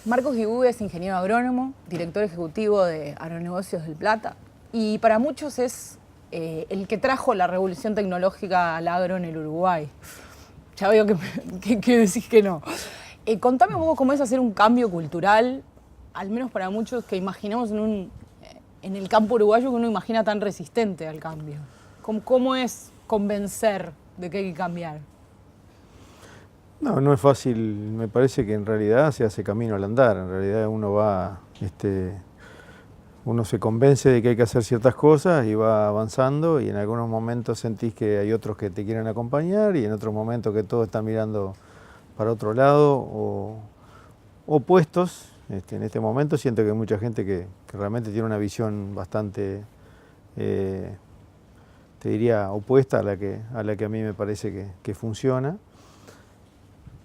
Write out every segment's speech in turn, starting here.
Marcos Guigú es ingeniero agrónomo, director ejecutivo de Agronegocios del Plata, y para muchos es el que trajo la revolución tecnológica al agro en el Uruguay. Ya veo que decís que no. Contame un poco cómo es hacer un cambio cultural, al menos para muchos que imaginamos en el campo uruguayo que uno imagina tan resistente al cambio. ¿Cómo es convencer de que hay que cambiar? No, no es fácil. Me parece que en realidad se hace camino al andar. En realidad uno se convence de que hay que hacer ciertas cosas y va avanzando, y en algunos momentos sentís que hay otros que te quieren acompañar y en otros momentos que todos están mirando para otro lado o opuestos. En este momento siento que hay mucha gente que realmente tiene una visión bastante, te diría, opuesta a la que a mí me parece que funciona.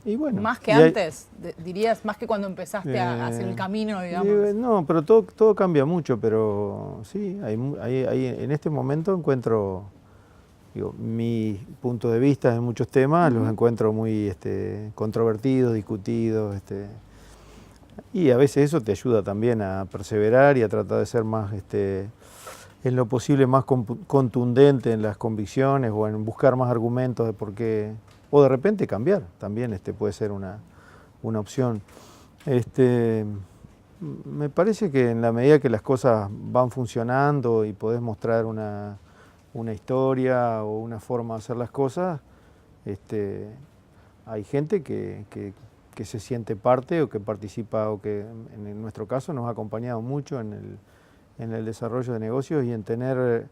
Y bueno, Más que antes, dirías, más que cuando empezaste a hacer el camino, digamos. No, pero todo cambia mucho, pero sí, en este momento encuentro, mi punto de vista en muchos temas, los encuentro muy controvertidos, discutidos, y a veces eso te ayuda también a perseverar y a tratar de ser más, en lo posible, más contundente en las convicciones o en buscar más argumentos de por qué, o de repente cambiar, también puede ser una opción. Me parece que en la medida que las cosas van funcionando y podés mostrar una historia o una forma de hacer las cosas, hay gente que se siente parte o que participa o que en nuestro caso nos ha acompañado mucho en el desarrollo de negocios y en tener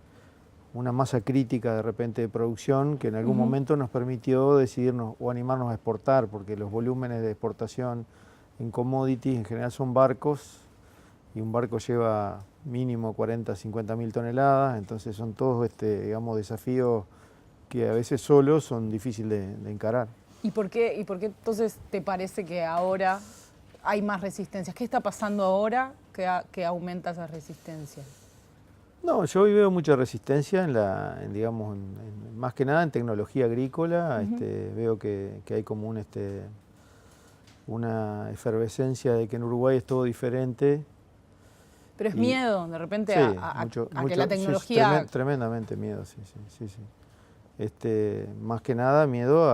una masa crítica de repente de producción que en algún momento nos permitió decidirnos o animarnos a exportar, porque los volúmenes de exportación en commodities en general son barcos, y un barco lleva mínimo 40, 50 mil toneladas, entonces son todos digamos, desafíos que a veces solos son difíciles de encarar. ¿Y por qué entonces te parece que ahora hay más resistencias? ¿Qué está pasando ahora que aumenta esa resistencia? No, yo hoy veo mucha resistencia digamos, más que nada en tecnología agrícola. Veo que hay como una efervescencia de que en Uruguay es todo diferente. Pero es miedo, de repente, Sí, a que la sí, tecnología... tremendamente miedo, sí. Más que nada miedo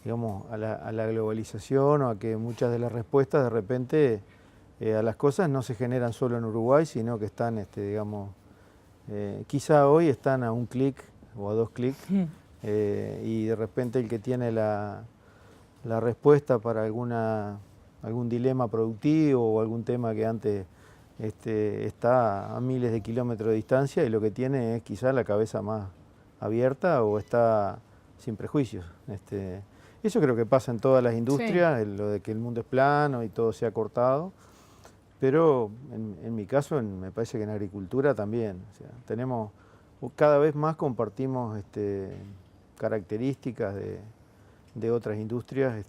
digamos, a la globalización o a que muchas de las respuestas de repente a las cosas no se generan solo en Uruguay, sino que están, digamos, quizá hoy están a un clic o a dos clics, y de repente el que tiene la respuesta para algún dilema productivo o algún tema que antes está a miles de kilómetros de distancia, y lo que tiene es quizá la cabeza más abierta o está sin prejuicios. Eso creo que pasa en todas las industrias, Sí. lo de que el mundo es plano y todo se ha cortado. Pero en mi caso, me parece que en agricultura también. O sea, cada vez más compartimos características de otras industrias,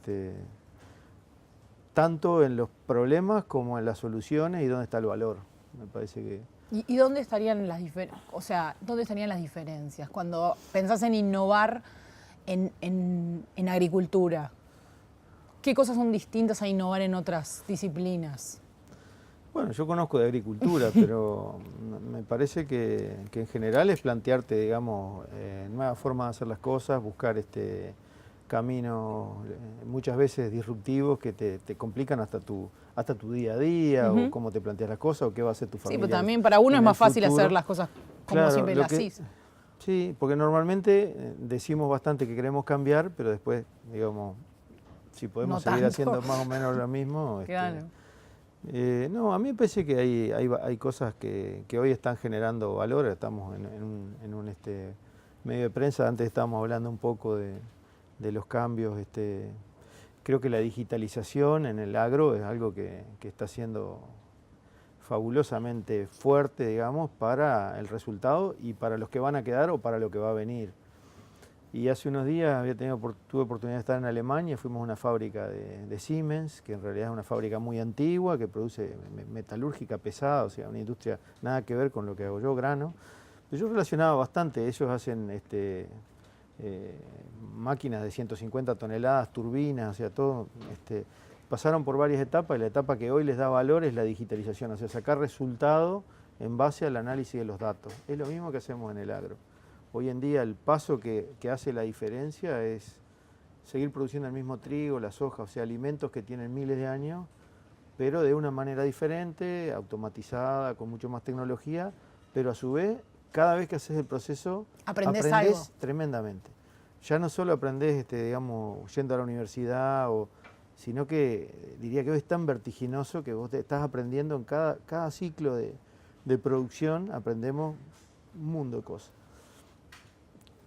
tanto en los problemas como en las soluciones y dónde está el valor. Me parece que... ¿Y dónde estarían dónde estarían las diferencias cuando pensás en innovar en agricultura? ¿Qué cosas son distintas a innovar en otras disciplinas? Bueno, yo conozco de agricultura, pero me parece que en general es plantearte, digamos, nuevas formas de hacer las cosas, buscar caminos muchas veces disruptivos que te complican hasta tu día a día, o cómo te planteas las cosas, o qué va a hacer tu Sí, familia pero también para uno es más fácil futuro. hacer las cosas como Claro, siempre las hizo. sí, porque normalmente decimos bastante que queremos cambiar, pero después, digamos, si podemos No seguir tanto. haciendo más o menos lo mismo. Claro. No, a mí me parece que hay cosas que hoy están generando valor. Estamos en un medio de prensa, antes estábamos hablando un poco de los cambios. Creo que la digitalización en el agro es algo que está siendo fabulosamente fuerte, digamos, para el resultado y para los que van a quedar o para lo que va a venir. Y hace unos días tuve oportunidad de estar en Alemania, fuimos a una fábrica de Siemens, que en realidad es una fábrica muy antigua, que produce metalúrgica pesada, o sea, una industria nada que ver con lo que hago yo, grano. Pero yo relacionaba bastante, ellos hacen máquinas de 150 toneladas, turbinas, o sea, todo, pasaron por varias etapas y la etapa que hoy les da valor es la digitalización, o sea, sacar resultado en base al análisis de los datos. Es lo mismo que hacemos en el agro. Hoy en día el paso que hace la diferencia es seguir produciendo el mismo trigo, la soja, o sea, alimentos que tienen miles de años, pero de una manera diferente, automatizada, con mucho más tecnología, pero a su vez, cada vez que haces el proceso, Aprendés aprendés algo. tremendamente. Ya no solo aprendés, digamos, yendo a la universidad, sino que diría que hoy es tan vertiginoso que vos te estás aprendiendo en cada ciclo de producción, aprendemos un mundo de cosas.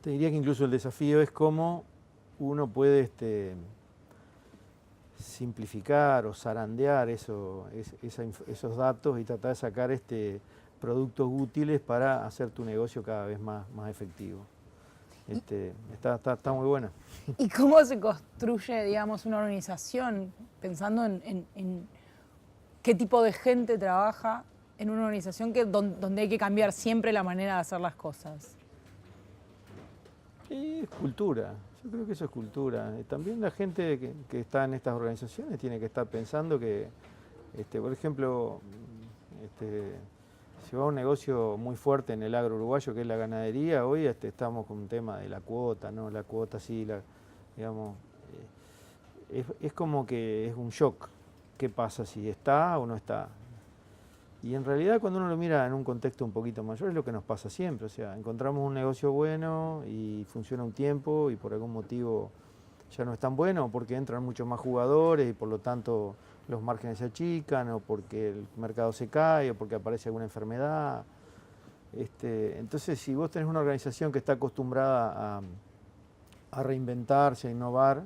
Te diría que incluso el desafío es cómo uno puede simplificar o zarandear esos datos y tratar de sacar productos útiles para hacer tu negocio cada vez más efectivo. Está muy buena. ¿Y cómo se construye, digamos, una organización pensando en qué tipo de gente trabaja en una organización donde hay que cambiar siempre la manera de hacer las cosas? Y es cultura, yo creo que eso es cultura. También la gente que está en estas organizaciones tiene que estar pensando que, por ejemplo, si va un negocio muy fuerte en el agro uruguayo, que es la ganadería, hoy estamos con un tema de la cuota, ¿no? La cuota sí, digamos, es como que es un shock. ¿Qué pasa si está o no está? Y en realidad cuando uno lo mira en un contexto un poquito mayor es lo que nos pasa siempre, o sea, encontramos un negocio bueno y funciona un tiempo y por algún motivo ya no es tan bueno, o porque entran muchos más jugadores y por lo tanto los márgenes se achican, o porque el mercado se cae, o porque aparece alguna enfermedad. Entonces, si vos tenés una organización que está acostumbrada a reinventarse, a innovar,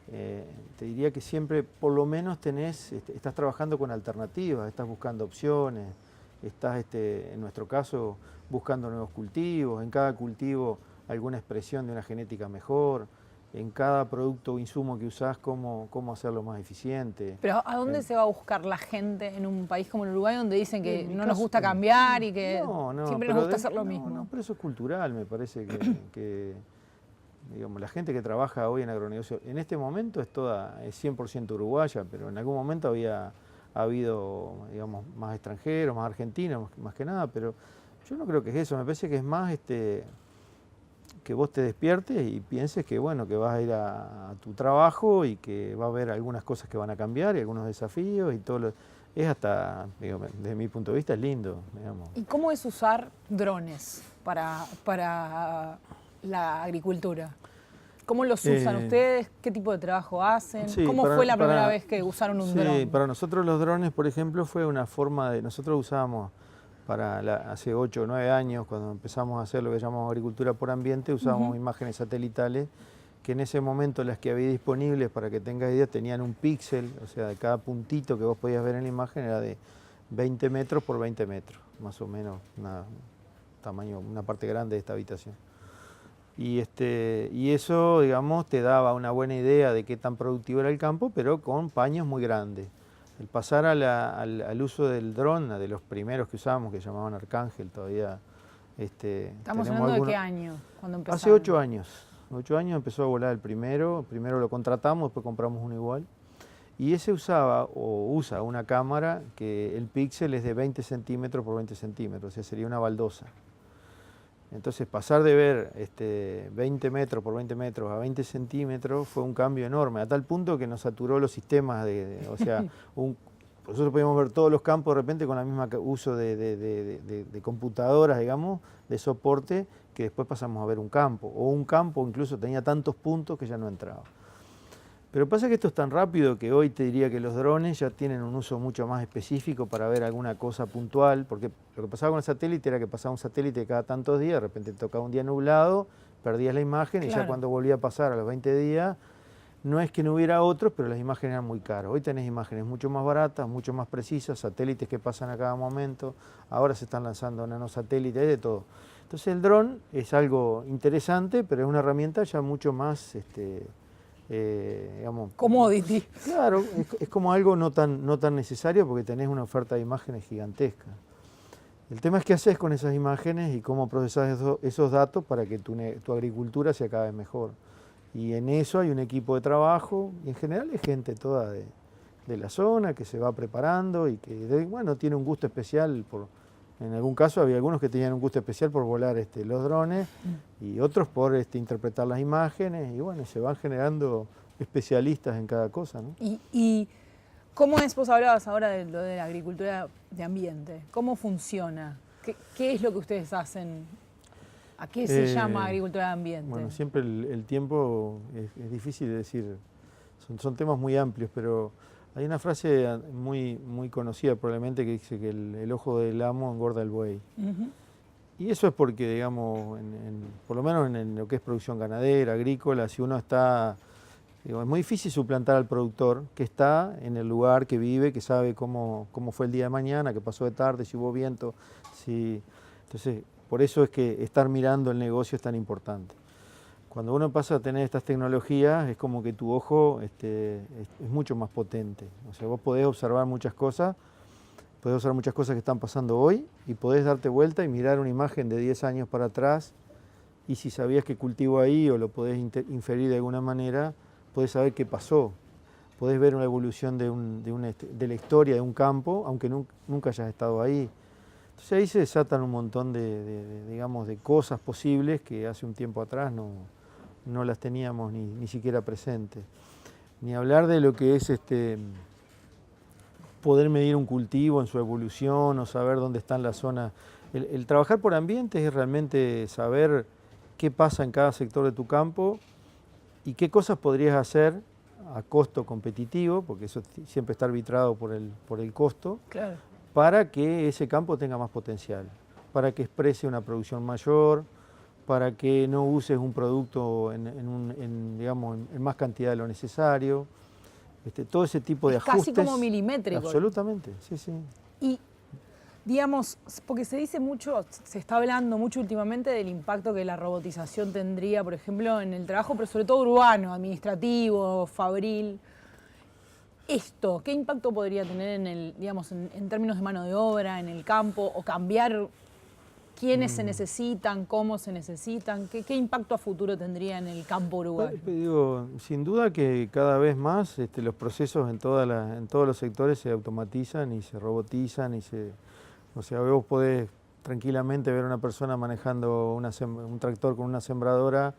te diría que siempre por lo menos estás trabajando con alternativas, estás buscando opciones, estás en nuestro caso buscando nuevos cultivos, en cada cultivo alguna expresión de una genética mejor, en cada producto o insumo que usás cómo hacerlo más eficiente. Pero ¿a dónde se va a buscar la gente en un país como el Uruguay donde dicen que no nos gusta caso, cambiar y que siempre nos pero gusta hacer lo mismo? No, pero eso es cultural, me parece que digamos, la gente que trabaja hoy en agronegocio, en este momento es 100% uruguaya, pero en algún momento ha habido, digamos, más extranjeros, más argentinos, más que nada, pero yo no creo que es eso, me parece que es más que vos te despiertes y pienses que, bueno, que vas a ir a tu trabajo y que va a haber algunas cosas que van a cambiar y algunos desafíos y todo es hasta, digamos, desde mi punto de vista, es lindo, digamos. ¿Y cómo es usar drones para la agricultura? ¿Cómo los usan ustedes? ¿Qué tipo de trabajo hacen? Sí, ¿Cómo fue la primera vez que usaron un dron? Sí, para nosotros los drones, por ejemplo, fue una forma de... Nosotros usábamos hace 8 o 9 años, cuando empezamos a hacer lo que llamamos agricultura por ambiente, usábamos imágenes satelitales, que en ese momento las que había disponibles, para que tengas idea, tenían un píxel, o sea, de cada puntito que vos podías ver en la imagen era de 20 metros por 20 metros, más o menos, una parte grande de esta habitación. Y eso, digamos, te daba una buena idea de qué tan productivo era el campo, pero con paños muy grandes. El pasar al uso del dron, de los primeros que usábamos, que llamaban Arcángel, todavía... ¿Estamos hablando de qué año? Cuando empezaron? Hace 8 años. 8 años empezó a volar el primero lo contratamos, después compramos uno igual. Y ese usa una cámara que el píxel es de 20 centímetros por 20 centímetros, o sea, sería una baldosa. Entonces pasar de ver 20 metros por 20 metros a 20 centímetros fue un cambio enorme, a tal punto que nos saturó los sistemas o sea, nosotros podíamos ver todos los campos de repente con el mismo uso de computadoras, digamos, de soporte, que después pasamos a ver un campo, o un campo incluso tenía tantos puntos que ya no entraba. Pero pasa que esto es tan rápido que hoy te diría que los drones ya tienen un uso mucho más específico para ver alguna cosa puntual, porque lo que pasaba con el satélite era que pasaba un satélite cada tantos días, de repente tocaba un día nublado, perdías la imagen y ya cuando volvía a pasar a los 20 días, no es que no hubiera otros, pero las imágenes eran muy caras. Hoy tenés imágenes mucho más baratas, mucho más precisas, satélites que pasan a cada momento, ahora se están lanzando nanosatélites, hay de todo. Entonces el dron es algo interesante, pero es una herramienta ya mucho más... digamos, commodity. Claro, es como algo no tan necesario porque tenés una oferta de imágenes gigantesca. El tema es qué haces con esas imágenes y cómo procesás esos datos para que tu agricultura sea cada vez mejor. Y en eso hay un equipo de trabajo y en general es gente toda de la zona, que se va preparando y que, bueno, tiene un gusto especial en algún caso había algunos que tenían un gusto especial por volar los drones y otros por interpretar las imágenes y bueno, se van generando especialistas en cada cosa, ¿no? ¿Y cómo es? Vos hablabas ahora de lo de la agricultura de ambiente. ¿Cómo funciona? ¿Qué es lo que ustedes hacen? ¿A qué se llama agricultura de ambiente? Bueno, siempre el tiempo es difícil de decir, son temas muy amplios, pero hay una frase muy, muy conocida probablemente que dice que el ojo del amo engorda el buey. Y eso es porque, digamos, por lo menos en lo que es producción ganadera, agrícola, si uno está, digo, es muy difícil suplantar al productor que está en el lugar, que vive, que sabe cómo fue el día de mañana, qué pasó de tarde, si hubo viento. Entonces, por eso es que estar mirando el negocio es tan importante. Cuando uno pasa a tener estas tecnologías, es como que tu ojo es mucho más potente. O sea, vos podés observar muchas cosas que están pasando hoy y podés darte vuelta y mirar una imagen de 10 años para atrás y si sabías que cultivo ahí o lo podés inferir de alguna manera, podés saber qué pasó. Podés ver una evolución de la historia de un campo, aunque nunca hayas estado ahí. Entonces ahí se desatan un montón digamos, de cosas posibles que hace un tiempo atrás no las teníamos ni siquiera presentes. Ni hablar de lo que es poder medir un cultivo en su evolución o saber dónde están las zonas. El trabajar por ambientes es realmente saber qué pasa en cada sector de tu campo y qué cosas podrías hacer a costo competitivo, porque eso siempre está arbitrado por el costo, claro, para que ese campo tenga más potencial, para que exprese una producción mayor, para que no uses un producto digamos, en más cantidad de lo necesario. Todo ese tipo de ajustes. Casi como milimétrico. Absolutamente, sí, sí. Y, digamos, porque se dice mucho, se está hablando mucho últimamente del impacto que la robotización tendría, por ejemplo, en el trabajo, pero sobre todo urbano, administrativo, fabril. Esto, ¿qué impacto podría tener en términos de mano de obra, en el campo, o cambiar quiénes se necesitan, cómo se necesitan? ¿Qué impacto a futuro tendría en el campo uruguayo? Digo, sin duda que cada vez más los procesos en todos los sectores se automatizan y se robotizan o sea, vos podés tranquilamente ver a una persona manejando un tractor con una sembradora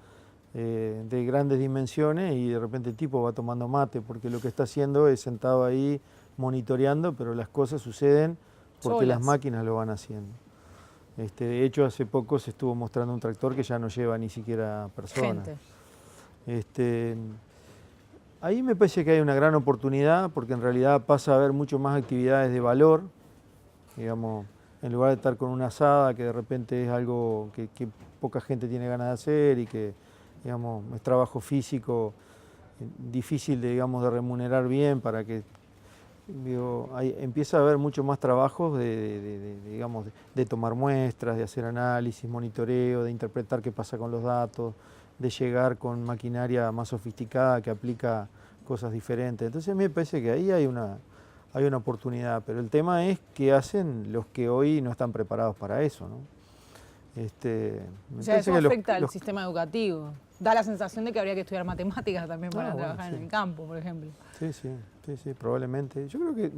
de grandes dimensiones y de repente el tipo va tomando mate porque lo que está haciendo es sentado ahí monitoreando, pero las cosas suceden porque solas. Las máquinas lo van haciendo. De hecho, hace poco se estuvo mostrando un tractor que ya no lleva ni siquiera personas. Gente. Ahí me parece que hay una gran oportunidad porque en realidad pasa a haber mucho más actividades de valor, digamos, en lugar de estar con una asada que de repente es algo que poca gente tiene ganas de hacer y que, digamos, es trabajo físico difícil digamos, de remunerar bien para que empieza a haber mucho más trabajos digamos, de tomar muestras, de hacer análisis, monitoreo, de interpretar qué pasa con los datos, de llegar con maquinaria más sofisticada que aplica cosas diferentes. Entonces a mí me parece que ahí hay una oportunidad, pero el tema es qué hacen los que hoy no están preparados para eso, ¿no? O sea, eso afecta al sistema educativo. Da la sensación de que habría que estudiar matemáticas también para trabajar en el campo, por ejemplo. Sí, probablemente. Yo creo que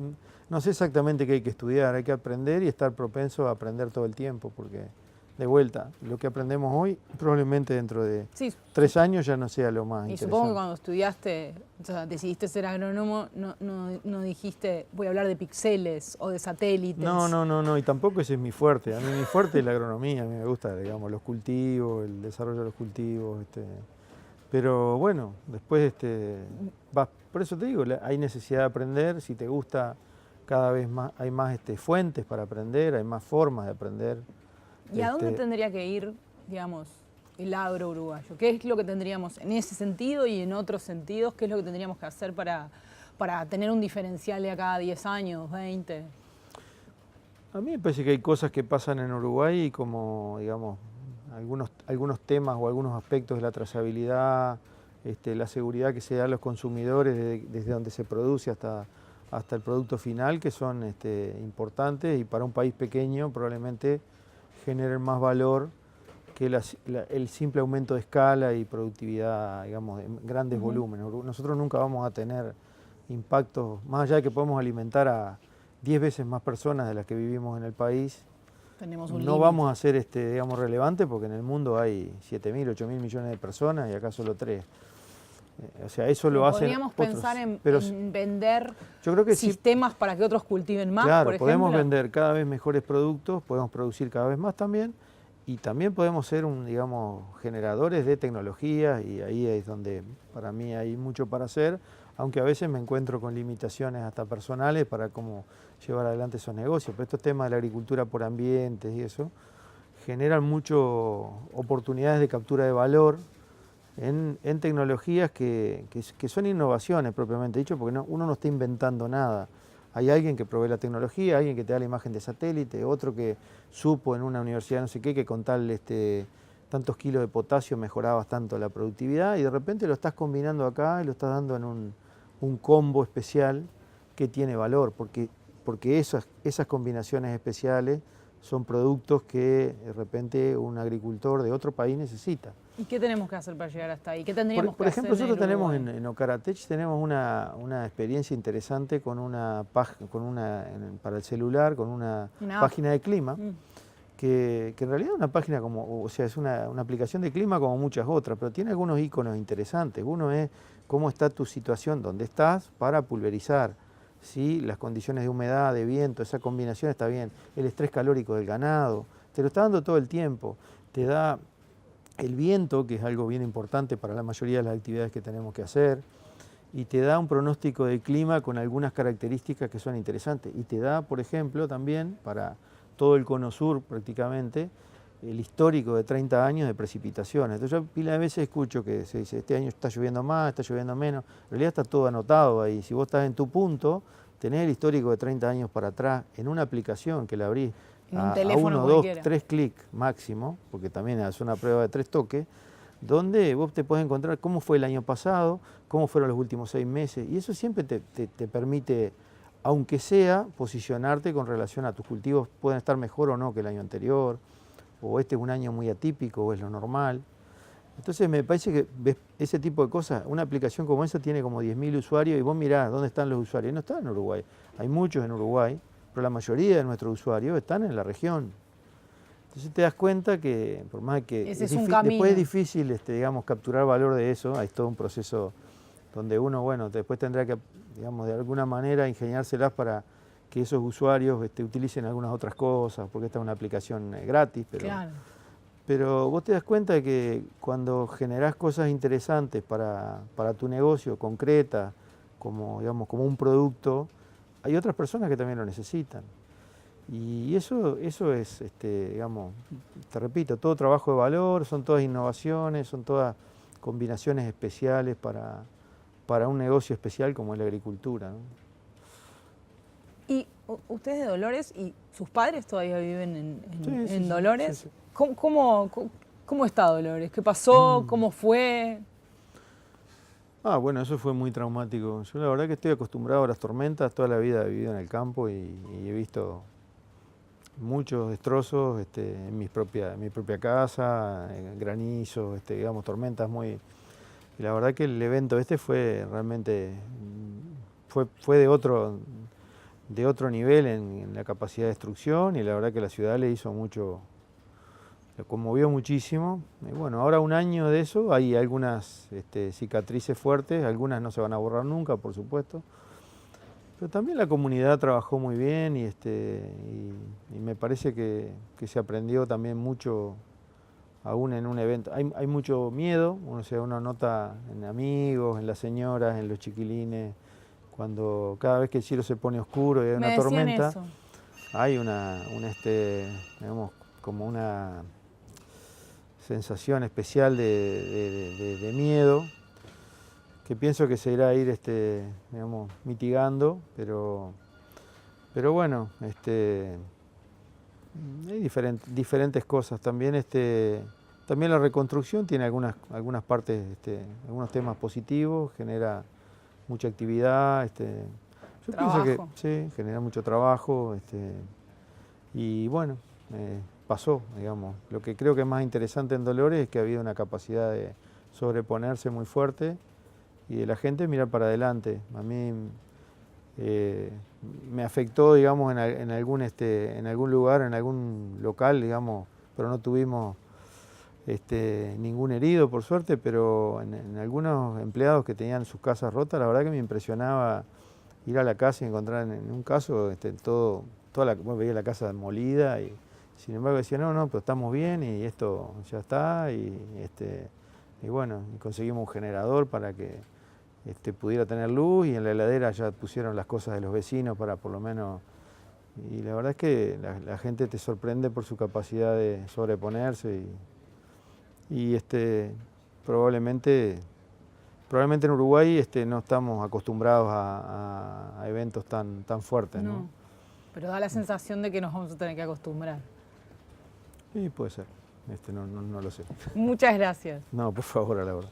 no sé exactamente qué hay que estudiar, hay que aprender y estar propenso a aprender todo el tiempo, porque de vuelta, lo que aprendemos hoy probablemente dentro de 3 años ya no sea lo más interesante. Y supongo que cuando estudiaste, o sea, decidiste ser agrónomo, no dijiste voy a hablar de píxeles o de satélites. No, y tampoco ese es mi fuerte. A mí mi fuerte es la agronomía, a mí me gusta, digamos, los cultivos, el desarrollo de los cultivos, pero bueno, después por eso te digo, hay necesidad de aprender, si te gusta, cada vez más hay más fuentes para aprender, hay más formas de aprender. ¿Y a dónde tendría que ir, digamos, el agro uruguayo? ¿Qué es lo que tendríamos en ese sentido y en otros sentidos? ¿Qué es lo que tendríamos que hacer para tener un diferencial de acá a 10 años, 20? A mí me parece que hay cosas que pasan en Uruguay como, digamos, algunos temas o algunos aspectos de la trazabilidad, la seguridad que se da a los consumidores desde donde se produce hasta el producto final, que son importantes y para un país pequeño probablemente generen más valor que el simple aumento de escala y productividad, digamos, en grandes volúmenes. Nosotros nunca vamos a tener impactos, más allá de que podemos alimentar a 10 veces más personas de las que vivimos en el país, Tenemos un no límite. vamos a ser digamos, relevante porque en el mundo hay 7.000, 8.000 millones de personas y acá solo 3. O sea, eso Pero lo hacen podríamos otros. pensar en Pero vender yo creo que sí, sistemas para que otros cultiven más, claro, por ejemplo. podemos vender cada vez mejores productos, podemos producir cada vez más también, y también podemos ser, digamos, generadores de tecnologías, y ahí es donde para mí hay mucho para hacer, aunque a veces me encuentro con limitaciones hasta personales para cómo llevar adelante esos negocios. Pero estos temas de la agricultura por ambientes y eso generan muchas oportunidades de captura de valor en tecnologías que son innovaciones propiamente dicho, porque uno no está inventando nada. Hay alguien que provee la tecnología, alguien que te da la imagen de satélite, otro que supo en una universidad no sé qué, que con tantos kilos de potasio mejorabas tanto la productividad, y de repente lo estás combinando acá y lo estás dando en un combo especial que tiene valor, porque esas combinaciones especiales son productos que de repente un agricultor de otro país necesita. ¿Y qué tenemos que hacer para llegar hasta ahí? ¿Qué tendríamos Por que ejemplo, hacer nosotros tenemos Uruguay? en Ocaratech tenemos una experiencia interesante con para el celular, con una Una app. página de clima, Mm. que en realidad es una página o sea, es una aplicación de clima como muchas otras, pero tiene algunos iconos interesantes. Uno es cómo está tu situación, dónde estás, para pulverizar, si las condiciones de humedad, de viento, esa combinación está bien, el estrés calórico del ganado, te lo está dando todo el tiempo, te da el viento, que es algo bien importante para la mayoría de las actividades que tenemos que hacer, y te da un pronóstico de clima con algunas características que son interesantes. Y te da, por ejemplo, también para todo el cono sur prácticamente, el histórico de 30 años de precipitaciones. Entonces yo pila de veces escucho que se dice, este año está lloviendo más, está lloviendo menos. En realidad está todo anotado ahí. Si vos estás en tu punto, tenés el histórico de 30 años para atrás en una aplicación que la abrís En un a teléfono 1, 2, cualquiera. 3 clics máximo, porque también es una prueba de 3 toques, donde vos te podés encontrar cómo fue el año pasado, cómo fueron los últimos 6 meses, y eso siempre te permite, aunque sea, posicionarte con relación a tus cultivos, pueden estar mejor o no que el año anterior, o este es un año muy atípico, o es lo normal. Entonces me parece que ves ese tipo de cosas, una aplicación como esa tiene como 10.000 usuarios, y vos mirás dónde están los usuarios, no están en Uruguay, hay muchos en Uruguay, pero la mayoría de nuestros usuarios están en la región. Entonces te das cuenta que, por más que Ese es un camino. después es difícil, digamos, capturar valor de eso, hay todo un proceso donde uno, bueno, después tendrá que, digamos, de alguna manera ingeniárselas para que esos usuarios utilicen algunas otras cosas, porque esta es una aplicación gratis, Claro. pero vos te das cuenta de que cuando generás cosas interesantes para tu negocio, concretas, digamos, como un producto, hay otras personas que también lo necesitan. Y eso es, digamos, te repito, todo trabajo de valor, son todas innovaciones, son todas combinaciones especiales para un negocio especial como es la agricultura, ¿no? Y usted es de Dolores y sus padres todavía viven Sí, en sí, Dolores. sí, sí. ¿Cómo está Dolores? ¿Qué pasó? ¿Cómo fue? Bueno, eso fue muy traumático. Yo la verdad que estoy acostumbrado a las tormentas, toda la vida he vivido en el campo y he visto muchos destrozos en mi propia casa, granizos, digamos, tormentas muy... Y la verdad que el evento fue realmente, fue de otro nivel en la capacidad de destrucción, y la verdad que la ciudad le hizo mucho, le conmovió muchísimo. Y bueno, ahora un año de eso, hay algunas cicatrices fuertes, algunas no se van a borrar nunca, por supuesto. Pero también la comunidad trabajó muy bien y me parece que se aprendió también mucho, aún en un evento. Hay mucho miedo, uno nota en amigos, en las señoras, en los chiquilines, cuando cada vez que el cielo se pone oscuro y hay una Me decían tormenta, eso. hay digamos, como una sensación especial de miedo, que pienso que se irá a ir digamos, mitigando, pero bueno, hay diferentes cosas. También también la reconstrucción tiene algunas partes, algunos temas positivos, genera mucha actividad, yo pienso que Trabajo. sí, genera mucho trabajo, y bueno, pasó, digamos. Lo que creo que es más interesante en Dolores es que ha habido una capacidad de sobreponerse muy fuerte y de la gente mirar para adelante. A mí me afectó, digamos, en algún lugar, en algún local, digamos, pero no tuvimos ningún herido, por suerte, pero en algunos empleados que tenían sus casas rotas, la verdad que me impresionaba ir a la casa y encontrar en un caso bueno, veía la casa molida y sin embargo decía, no, pero estamos bien y esto ya está y bueno, conseguimos un generador para que pudiera tener luz y en la heladera ya pusieron las cosas de los vecinos para por lo menos... Y la verdad es que la gente te sorprende por su capacidad de sobreponerse y probablemente en Uruguay no estamos acostumbrados a eventos tan fuertes, ¿no? No, pero da la sensación de que nos vamos a tener que acostumbrar. Sí, puede ser. No lo sé. Muchas gracias. No, por favor, a la verdad.